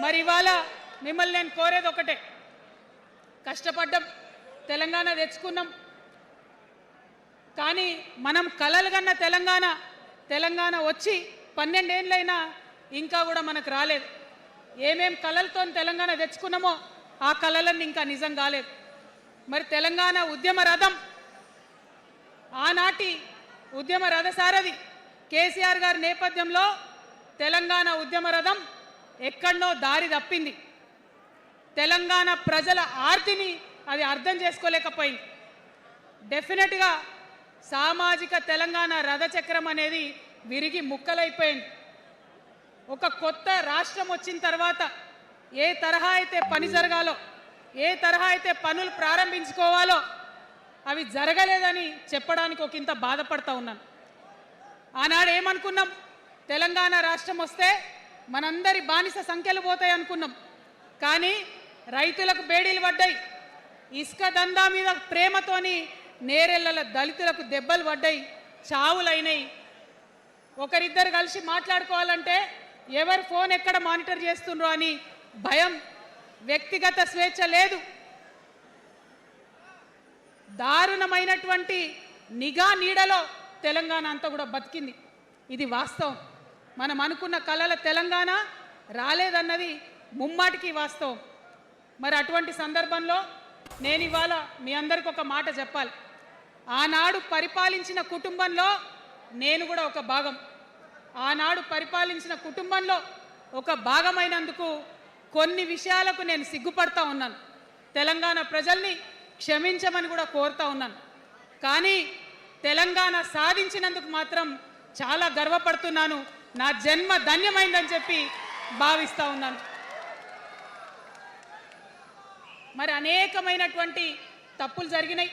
మరి ఇవాళ మిమ్మల్ని నేను కోరేది ఒకటే, కష్టపడ్డం, తెలంగాణ తెచ్చుకున్నాం, కానీ మనం కలలు కన్న తెలంగాణ వచ్చి 12 ఏళ్ళైనా ఇంకా కూడా మనకు రాలేదు. ఏమేం కలలతో తెలంగాణ తెచ్చుకున్నామో ఆ కలలన్నీ ఇంకా నిజం కాలేదు. మరి తెలంగాణ ఉద్యమ రథం, ఆనాటి ఉద్యమ రథసారథి కేసీఆర్ గారి నేపథ్యంలో తెలంగాణ ఉద్యమ రథం ఎక్కడో దారి తప్పింది. తెలంగాణ ప్రజల ఆర్తిని అది అర్థం చేసుకోలేకపోయింది. డెఫినెట్గా సామాజిక తెలంగాణ రథచక్రం అనేది విరిగి ముక్కలైపోయింది. ఒక కొత్త రాష్ట్రం వచ్చిన తర్వాత ఏ తరహా అయితే పని జరగాలో, ఏ తరహా అయితే పనులు ప్రారంభించుకోవాలో అవి జరగలేదని చెప్పడానికి ఒకంత బాధపడతా ఉన్నాను. ఆనాడు ఏమనుకున్నాం, తెలంగాణ రాష్ట్రం వస్తే మనందరి బానిస సంఖ్యలు పోతాయి అనుకున్నాం. కానీ రైతులకు బేడీలు పడ్డాయి, ఇసుక దందా మీద ప్రేమతోని నేరెళ్ళల దళితులకు దెబ్బలు పడ్డాయి, చావులైనాయి. ఒకరిద్దరు కలిసి మాట్లాడుకోవాలంటే ఎవరి ఫోన్ ఎక్కడ మానిటర్ చేస్తుండ్రో అని భయం, వ్యక్తిగత స్వేచ్ఛ లేదు. దారుణమైనటువంటి నిఘా నీడలో తెలంగాణ అంతా కూడా బతికింది. ఇది వాస్తవం. మనం అనుకున్న కలల తెలంగాణ రాలేదన్నది ముమ్మాటికి వాస్తవం. మరి అటువంటి సందర్భంలో నేను ఇవాళ మీ అందరికీ ఒక మాట చెప్పాలి. ఆనాడు పరిపాలించిన కుటుంబంలో నేను కూడా ఒక భాగం. ఆనాడు పరిపాలించిన కుటుంబంలో ఒక భాగమైనందుకు కొన్ని విషయాలకు నేను సిగ్గుపడతా ఉన్నాను. తెలంగాణ ప్రజల్ని క్షమించమని కూడా కోరుతా ఉన్నాను. కానీ తెలంగాణ సాధించినందుకు మాత్రం చాలా గర్వపడుతున్నాను. నా జన్మ ధన్యమైందని చెప్పి భావిస్తూ ఉన్నాను. మరి అనేకమైనటువంటి తప్పులు జరిగినాయి,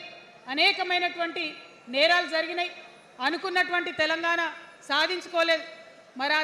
అనేకమైనటువంటి నేరాలు జరిగినాయి, అనుకున్నటువంటి తెలంగాణ సాధించుకోలేదు. మరి ఆ